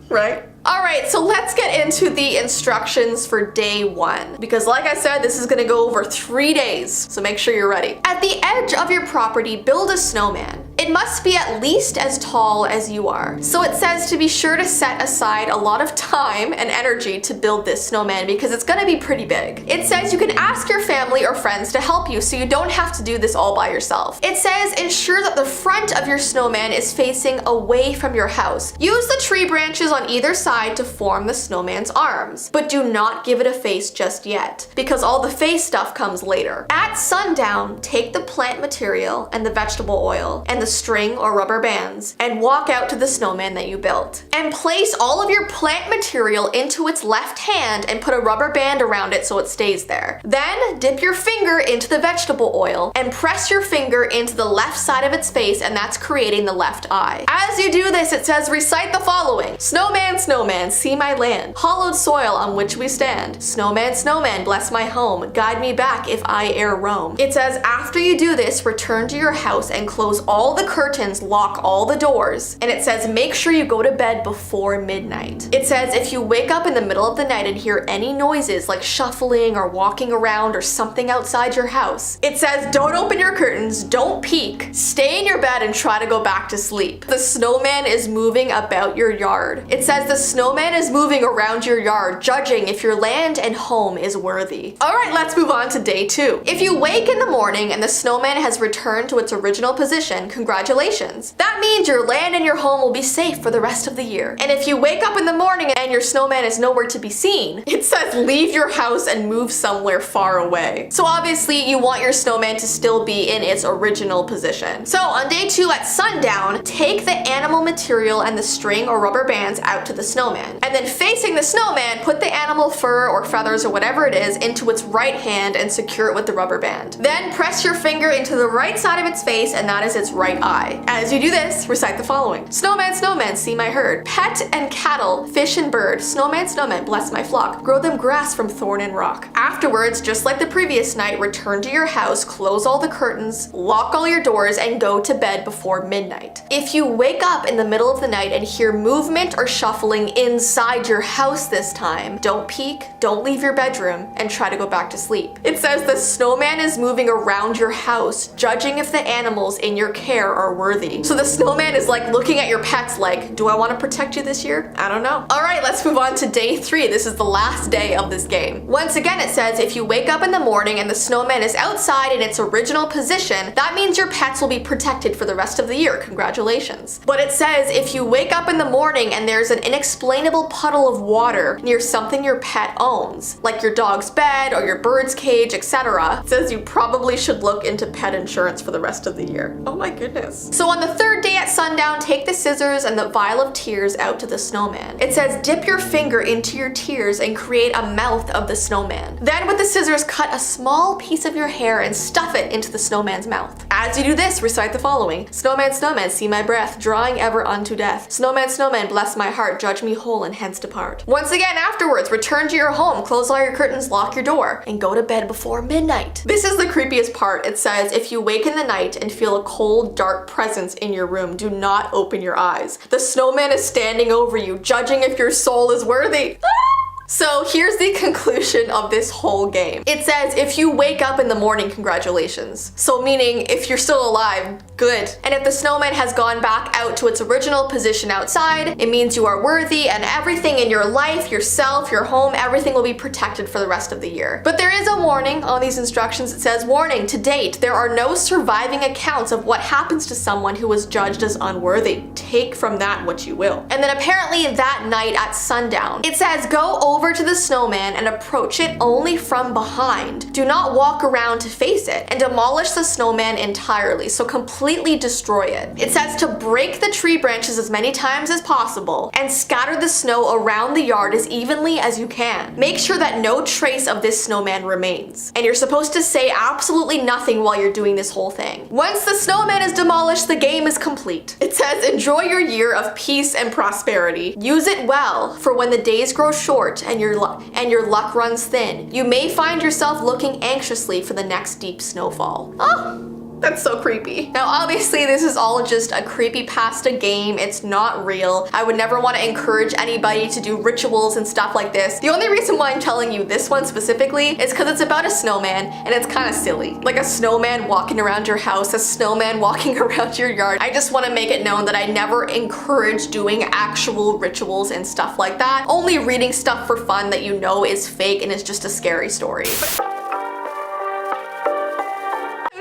Speaker 1: Right? Alright, so let's get into the instructions for day 1. Because like I said, this is gonna go over 3 days, so make sure you're ready. At the edge of your property, build a snowman. It must be at least as tall as you are. So it says to be sure to set aside a lot of time and energy to build this snowman because it's gonna be pretty big. It says you can ask your family or friends to help you so you don't have to do this all by yourself. It says ensure that the front of your snowman is facing away from your house. Use the tree branches on either side to form the snowman's arms, but do not give it a face just yet because all the face stuff comes later. At sundown, take the plant material and the vegetable oil and the string or rubber bands and walk out to the snowman that you built. And place all of your plant material into its left hand and put a rubber band around it so it stays there. Then dip your finger into the vegetable oil and press your finger into the left side of its face, and that's creating the left eye. As you do this, it says recite the following. Snowman, snowman, see my land, hollowed soil on which we stand. Snowman, snowman, bless my home, guide me back if I e'er roam. It says after you do this, return to your house and close all the curtains, lock all the doors, and it says make sure you go to bed before midnight. It says if you wake up in the middle of the night and hear any noises like shuffling or walking around or something outside your house, it says don't open your curtains, don't peek, stay in your bed and try to go back to sleep. The snowman is moving about your yard. It says the snowman is moving around your yard, judging if your land and home is worthy. Alright, let's move on to day 2. If you wake in the morning and the snowman has returned to its original position, congratulations. That means your land and your home will be safe for the rest of the year. And if you wake up in the morning and your snowman is nowhere to be seen, it says leave your house and move somewhere far away. So obviously you want your snowman to still be in its original position. So on day 2 at sundown, take the animal material and the string or rubber bands out to the snowman. And then facing the snowman, put the animal fur or feathers or whatever it is into its right hand and secure it with the rubber band. Then press your finger into the right side of its face, and that is its right eye. As you do this, recite the following. Snowman, snowman, see my herd, pet and cattle, fish and bird, snowman, snowman, bless my flock, grow them grass from thorn and rock. Afterwards, just like the previous night, return to your house, close all the curtains, lock all your doors, and go to bed before midnight. If you wake up in the middle of the night and hear movement or shuffling inside your house this time, don't peek, don't leave your bedroom, and try to go back to sleep. It says the snowman is moving around your house, judging if the animals in your care are worthy. So the snowman is like looking at your pets like, do I want to protect you this year? I don't know. Alright, let's move on to day 3. This is the last day of this game. Once again, it says if you wake up in the morning and the snowman is outside in its original position, that means your pets will be protected for the rest of the year. Congratulations. But it says if you wake up in the morning and there's an inexplainable puddle of water near something your pet owns, like your dog's bed or your bird's cage, etc., it says you probably should look into pet insurance for the rest of the year. Oh my goodness. So on the 3rd day at sundown, take the scissors and the vial of tears out to the snowman. It says dip your finger into your tears and create a mouth of the snowman. Then with the scissors, cut a small piece of your hair and stuff it into the snowman's mouth. As you do this, recite the following. Snowman, snowman, see my breath, drawing ever unto death. Snowman, snowman, bless my heart, judge me whole and hence depart. Once again, afterwards, return to your home, close all your curtains, lock your door, and go to bed before midnight. This is the creepiest part. It says if you wake in the night and feel a cold, dark presence in your room, do not open your eyes. The snowman is standing over you, judging if your soul is worthy. So here's the conclusion of this whole game. It says if you wake up in the morning, congratulations. So meaning if you're still alive, good. And if the snowman has gone back out to its original position outside, it means you are worthy and everything in your life, yourself, your home, everything will be protected for the rest of the year. But there is a warning on these instructions. It says, warning, to date, there are no surviving accounts of what happens to someone who was judged as unworthy. Take from that what you will. And then apparently that night at sundown, it says go over to the snowman and approach it only from behind. Do not walk around to face it and demolish the snowman entirely, so completely destroy it. It says to break the tree branches as many times as possible and scatter the snow around the yard as evenly as you can. Make sure that no trace of this snowman remains. And you're supposed to say absolutely nothing while you're doing this whole thing. Once the snowman is demolished, the game is complete. It says enjoy your year of peace and prosperity. Use it well for when the days grow short and your luck runs thin. You may find yourself looking anxiously for the next deep snowfall. Oh! That's so creepy. Now, obviously, this is all just a creepypasta game. It's not real. I would never want to encourage anybody to do rituals and stuff like this. The only reason why I'm telling you this one specifically is because it's about a snowman and it's kind of silly. Like a snowman walking around your house, a snowman walking around your yard. I just want to make it known that I never encourage doing actual rituals and stuff like that. Only reading stuff for fun that you know is fake and is just a scary story.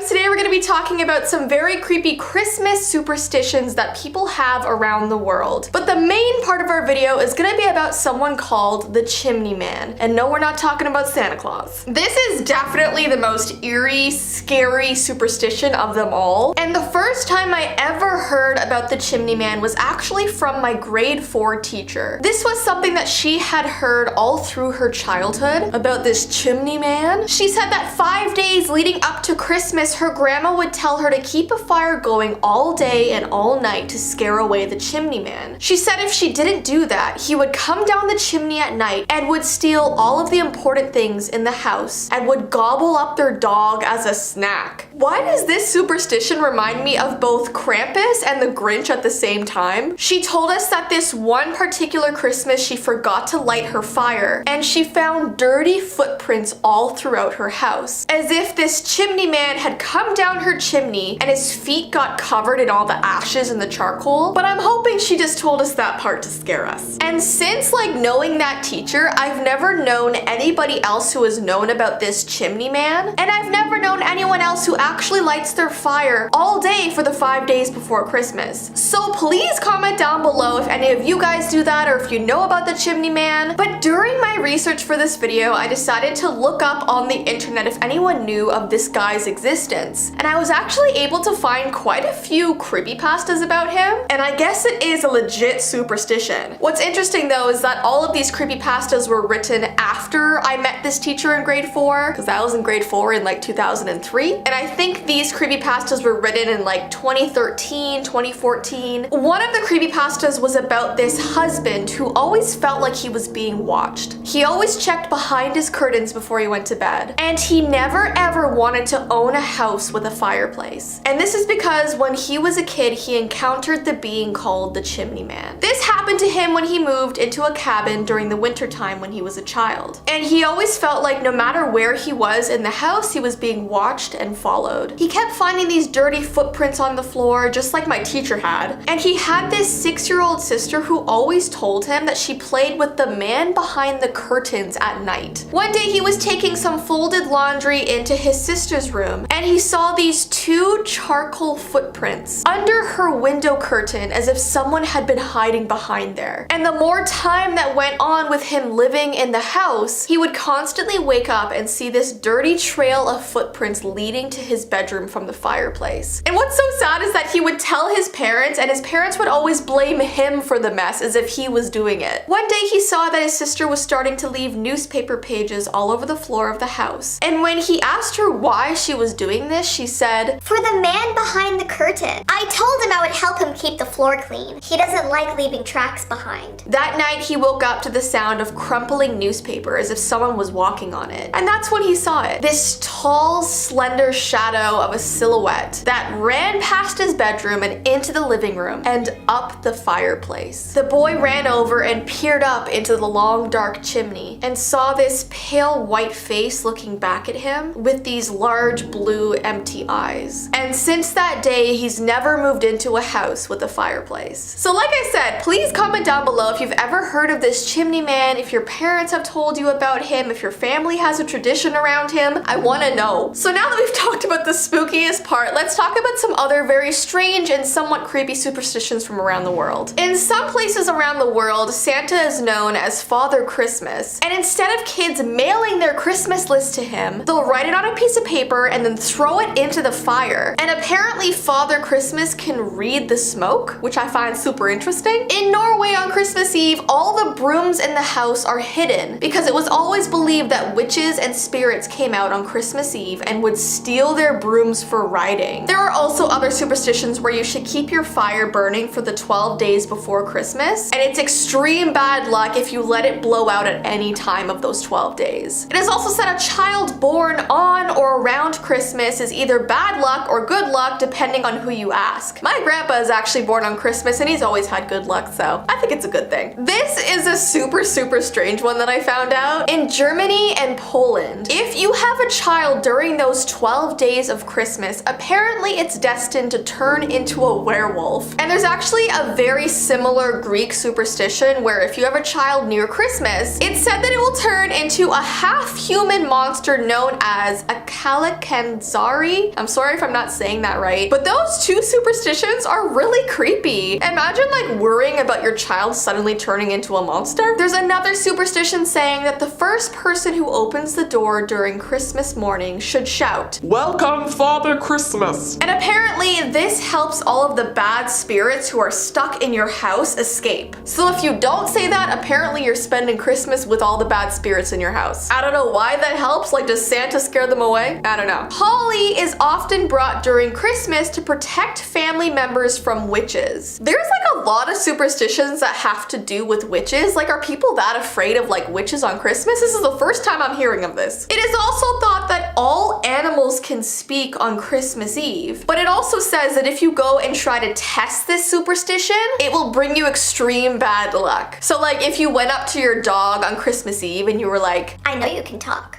Speaker 1: Today we're going to be talking about some very creepy Christmas superstitions that people have around the world. But the main part of our video is going to be about someone called the Chimney Man. And no, we're not talking about Santa Claus. This is definitely the most eerie, scary superstition of them all. And the first time I ever heard about the Chimney Man was actually from my grade 4 teacher. This was something that she had heard all through her childhood about this Chimney Man. She said that 5 days leading up to Christmas, her grandma would tell her to keep a fire going all day and all night to scare away the Chimney Man. She said if she didn't do that, he would come down the chimney at night and would steal all of the important things in the house and would gobble up their dog as a snack. Why does this superstition remind me of both Krampus and the Grinch at the same time? She told us that this one particular Christmas she forgot to light her fire and she found dirty footprints all throughout her house, as if this Chimney Man had come down her chimney and his feet got covered in all the ashes and the charcoal. But I'm hoping she just told us that part to scare us. And since knowing that teacher, I've never known anybody else who has known about this Chimney Man, and I've never known anyone else who actually lights their fire all day for the 5 days before Christmas. So please comment down below if any of you guys do that or if you know about the Chimney Man. But during my research for this video, I decided to look up on the internet if anyone knew of this guy's existence. And I was actually able to find quite a few creepypastas about him, and I guess it is a legit superstition. What's interesting though is that all of these creepypastas were written after I met this teacher in grade 4, because I was in grade 4 in 2003, and I think these creepypastas were written in 2013, 2014. One of the creepypastas was about this husband who always felt like he was being watched. He always checked behind his curtains before he went to bed, and he never ever wanted to own a house with a fireplace. And this is because when he was a kid, he encountered the being called the Chimney Man. This happened to him when he moved into a cabin during the winter time when he was a child. And he always felt like no matter where he was in the house, he was being watched and followed. He kept finding these dirty footprints on the floor, just like my teacher had. And he had this 6-year-old sister who always told him that she played with the man behind the curtains at night. One day he was taking some folded laundry into his sister's room, and he saw these 2 charcoal footprints under her window curtain as if someone had been hiding behind there. And the more time that went on with him living in the house, he would constantly wake up and see this dirty trail of footprints leading to his bedroom from the fireplace. And what's so sad is that he would tell his parents, and his parents would always blame him for the mess as if he was doing it. One day he saw that his sister was starting to leave newspaper pages all over the floor of the house. And when he asked her why she was doing this, she said,
Speaker 2: "For the man behind the curtain. I told him I would help him keep the floor clean. He doesn't like leaving tracks behind."
Speaker 1: That night he woke up to the sound of crumpling newspaper as if someone was walking on it. And that's when he saw it. This tall, slender shadow of a silhouette that ran past his bedroom and into the living room and up the fireplace. The boy ran over and peered up into the long, dark chimney and saw this pale white face looking back at him with these large blue empty eyes. And since that day, he's never moved into a house with a fireplace. So like I said, please comment down below if you've ever heard of this Chimney Man, if your parents have told you about him, if your family has a tradition around him. I want to know. So now that we've talked about the spookiest part, let's talk about some other very strange and somewhat creepy superstitions from around the world. In some places around the world, Santa is known as Father Christmas, and instead of kids mailing their Christmas list to him, they'll write it on a piece of paper and then throw it into the fire. And apparently Father Christmas can read the smoke, which I find super interesting. In Norway on Christmas Eve, all the brooms in the house are hidden because it was always believed that witches and spirits came out on Christmas Eve and would steal their brooms for riding. There are also other superstitions where you should keep your fire burning for the 12 days before Christmas, and it's extreme bad luck if you let it blow out at any time of those 12 days. It is also said a child born on or around Christmas is either bad luck or good luck depending on who you ask. My grandpa is actually born on Christmas and he's always had good luck, so I think it's a good thing. This is a super strange one that I found out. In Germany and Poland, if you have a child during those 12 days of Christmas, apparently it's destined to turn into a werewolf. And there's actually a very similar Greek superstition where if you have a child near Christmas, it's said that it will turn into a half-human monster known as a Kalakanzari. I'm sorry if I'm not saying that right, but those two superstitions are really creepy. Imagine like worrying about your child suddenly turning into a monster. There's another superstition saying that the first person who opens the door during Christmas morning should shout,
Speaker 3: "Welcome, Father Christmas."
Speaker 1: And apparently this helps all of the bad spirits who are stuck in your house escape. So if you don't say that, apparently you're spending Christmas with all the bad spirits in your house. I don't know why that helps. Like, does Santa scare them away? I don't know. Holly is often brought during Christmas to protect family members from witches. There's like a lot of superstitions that have to do with witches. Like, are people that afraid of like witches on Christmas? This is the first time I'm hearing of this. It is also thought that all animals can speak on Christmas Eve, but it also says that if you go and try to test this superstition, it will bring you extreme bad luck. So like if you went up to your dog on Christmas Eve and you were like,
Speaker 2: I know you can talk.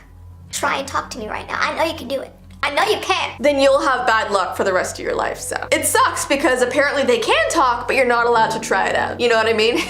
Speaker 2: Try and talk to me right now. I know you can do it. I know you can.
Speaker 1: then you'll have bad luck for the rest of your life. So it sucks because apparently they can talk, but you're not allowed to try it out. You know what I mean?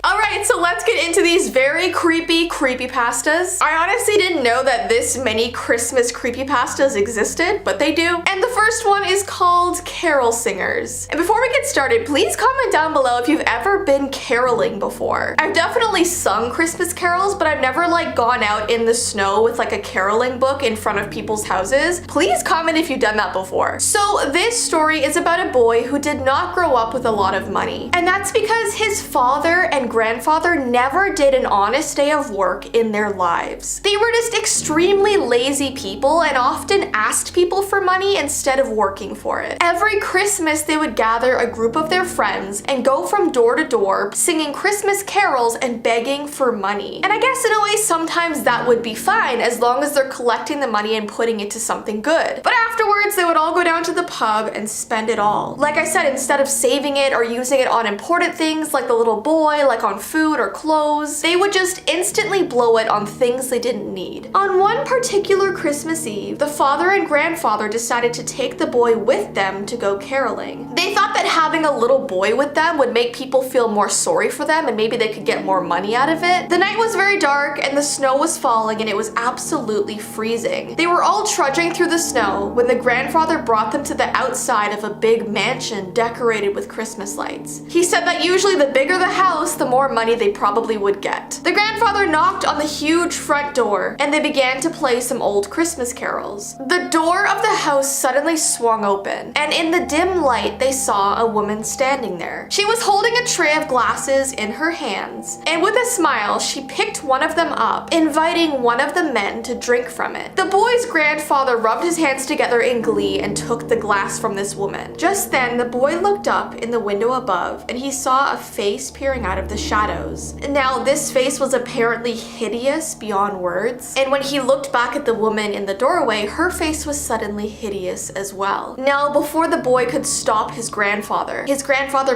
Speaker 1: Alright, so let's get into these very creepy creepypastas. I honestly didn't know that this many Christmas creepypastas existed, but they do. And the first one is called Carol Singers. And before we get started, please comment down below if you've ever been caroling before. I've definitely sung Christmas carols, but I've never like gone out in the snow with like a caroling book in front of people's houses. Please comment if you've done that before. So this story is about a boy who did not grow up with a lot of money. And that's because his father and grandfather never did an honest day of work in their lives. They were just extremely lazy people and often asked people for money instead of working for it. Every Christmas they would gather a group of their friends and go from door to door singing Christmas carols and begging for money. And I guess in a way sometimes that would be fine as long as they're collecting the money and putting it to something good. But afterwards they would all go down to the pub and spend it all. Like I said, instead of saving it or using it on important things like the little boy, like on food or clothes, they would just instantly blow it on things they didn't need. On one particular Christmas Eve, the father and grandfather decided to take the boy with them to go caroling. They thought that having a little boy with them would make people feel more sorry for them and maybe they could get more money out of it. The night was very dark and the snow was falling and it was absolutely freezing. They were all trudging through the snow when the grandfather brought them to the outside of a big mansion decorated with Christmas lights. He said that usually the bigger the house, the more money they probably would get. The grandfather knocked on the huge front door and they began to play some old Christmas carols. The door of the house suddenly swung open and in the dim light they saw a woman standing there. She was holding a tray of glasses in her hands and with a smile she picked one of them up, inviting one of the men to drink from it. The boy's grandfather rubbed his hands together in glee and took the glass from this woman. Just then the boy looked up in the window above and he saw a face peering out of the shadows. Now this face was apparently hideous beyond words, and when he looked back at the woman in the doorway, her face was suddenly hideous as well. Now before the boy could stop his grandfather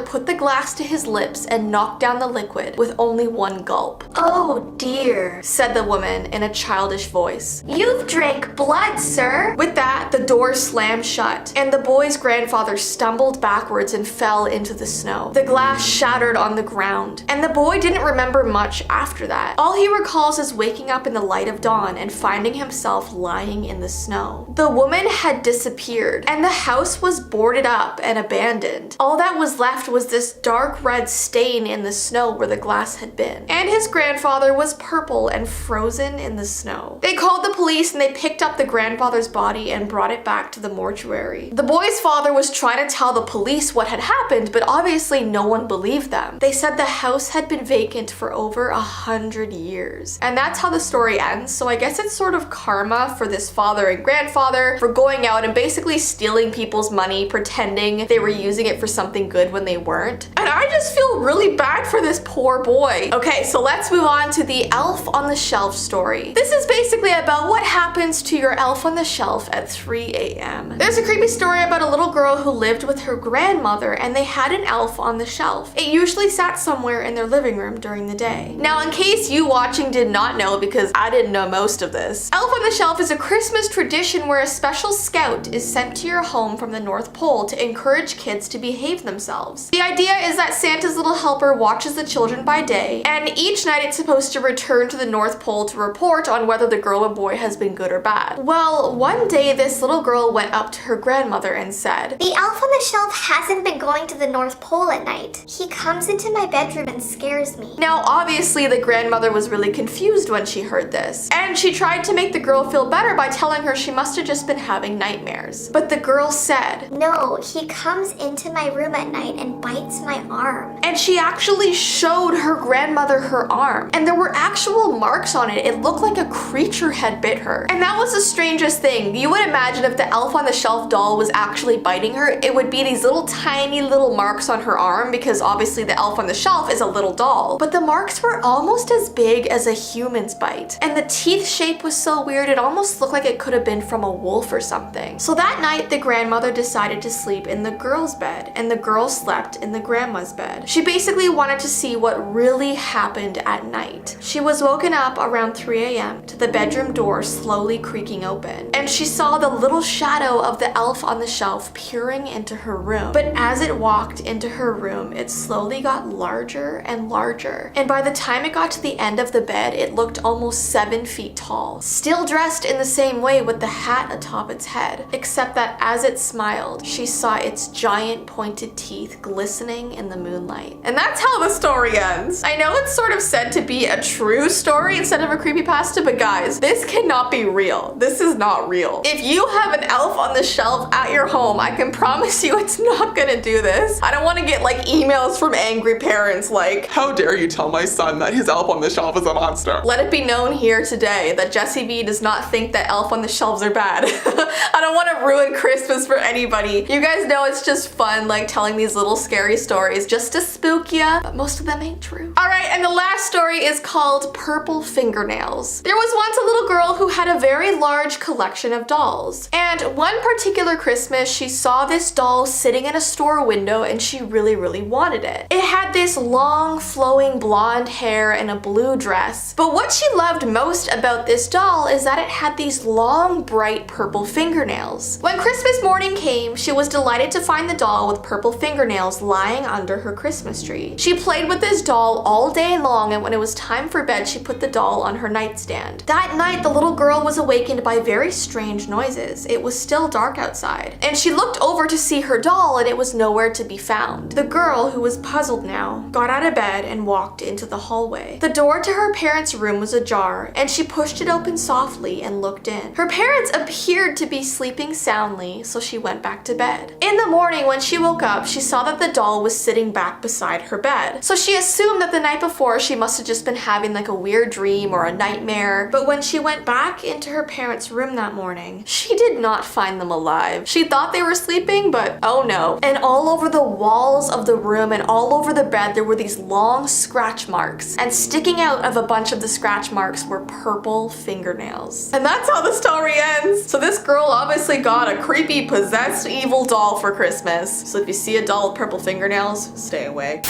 Speaker 1: put the glass to his lips and knocked down the liquid with only one gulp. "Oh dear," said the woman in a childish voice. "You've drank blood, sir." With that, the door slammed shut and the boy's grandfather stumbled backwards and fell into the snow. The glass shattered on the ground and the boy boy didn't remember much after that. All he recalls is waking up in the light of dawn and finding himself lying in the snow. The woman had disappeared, and the house was boarded up and abandoned. All that was left was this dark red stain in the snow where the glass had been. And his grandfather was purple and frozen in the snow. They called the police and they picked up the grandfather's body and brought it back to the mortuary. The boy's father was trying to tell the police what had happened, but obviously no one believed them. They said the house had been vacant for over 100 years. And that's how the story ends, so I guess it's sort of karma for this father and grandfather for going out and basically stealing people's money, pretending they were using it for something good when they weren't. And I just feel really bad for this poor boy. Okay, so let's move on to the elf on the shelf story. This is basically about what happens to your elf on the shelf at 3 a.m. There's a creepy story about a little girl who lived with her grandmother and they had an elf on the shelf. It usually sat somewhere in their living room during the day. Now, in case you watching did not know, because I didn't know most of this, Elf on the Shelf is a Christmas tradition where a special scout is sent to your home from the North Pole to encourage kids to behave themselves. The idea is that Santa's little helper watches the children by day, and each night it's supposed to return to the North Pole to report on whether the girl or boy has been good or bad. Well, one day this little girl went up to her grandmother and said,
Speaker 2: "The elf on the shelf hasn't been going to the North Pole at night. He comes into my bedroom and scares me."
Speaker 1: Now, obviously the grandmother was really confused when she heard this, and she tried to make the girl feel better by telling her she must have just been having nightmares. But the girl said,
Speaker 2: "No, he comes into my room at night and bites my arm."
Speaker 1: and she actually showed her grandmother her arm, and there were actual marks on it. It looked like a creature had bit her. And that was the strangest thing. You would imagine if the Elf on the Shelf doll was actually biting her, it would be these little tiny little marks on her arm, because obviously the Elf on the Shelf is a little doll. But the marks were almost as big as a human's bite. And the teeth shape was so weird, it almost looked like it could have been from a wolf or something. So that night, the grandmother decided to sleep in the girl's bed, and the girl slept in the grandma's bed. She basically wanted to see what really happened at night. She was woken up around 3 a.m. to the bedroom door slowly creaking open, and she saw the little shadow of the Elf on the Shelf peering into her room. But as it walked into her room, it slowly got larger and larger, and by the time it got to the end of the bed, it looked almost 7 feet tall, still dressed in the same way with the hat atop its head, except that as it smiled, she saw its giant pointed teeth glistening in the moonlight. And that's how the story ends. I know it's sort of said to be a true story instead of a creepypasta, but guys, this cannot be real. This is not real. If you have an Elf on the Shelf at your home, I can promise you it's not gonna do this. I don't want to get like emails from angry parents like,
Speaker 3: How dare you tell my son that his elf on the shelf is a monster?
Speaker 1: let it be known here today that Jessii Vee does not think that Elf on the Shelves are bad. I don't want to ruin Christmas for anybody. You guys know it's just fun, like telling these little scary stories just to spook ya, but most of them ain't true. Alright, and the last story is called Purple Fingernails. There was once a little girl who had a very large collection of dolls, and one particular Christmas she saw this doll sitting in a store window and she really wanted it. It had this long flowing blonde hair and a blue dress, but what she loved most about this doll is that it had these long bright purple fingernails. When Christmas morning came, she was delighted to find the doll with purple fingernails lying under her Christmas tree. She played with this doll all day long, and when it was time for bed, she put the doll on her nightstand. That night, the little girl was awakened by very strange noises. It was still dark outside, and she looked over to see her doll, and it was nowhere to be found. The girl, who was puzzled now, got out of bed and walked into the hallway. The door to her parents' room was ajar, and she pushed it open softly and looked in. Her parents appeared to be sleeping soundly, so she went back to bed. In the morning, when she woke up, she saw that the doll was sitting back beside her bed. So she assumed that the night before she must have just been having like a weird dream or a nightmare. But when she went back into her parents' room that morning, she did not find them alive. She thought they were sleeping, but oh no. And all over the walls of the room and all over the bed, there were these long scratch marks. And sticking out of a bunch of the scratch marks were purple fingernails. And that's how the story ends. So this girl obviously got a creepy, possessed, evil doll for Christmas. So if you see a doll with purple fingernails, stay away.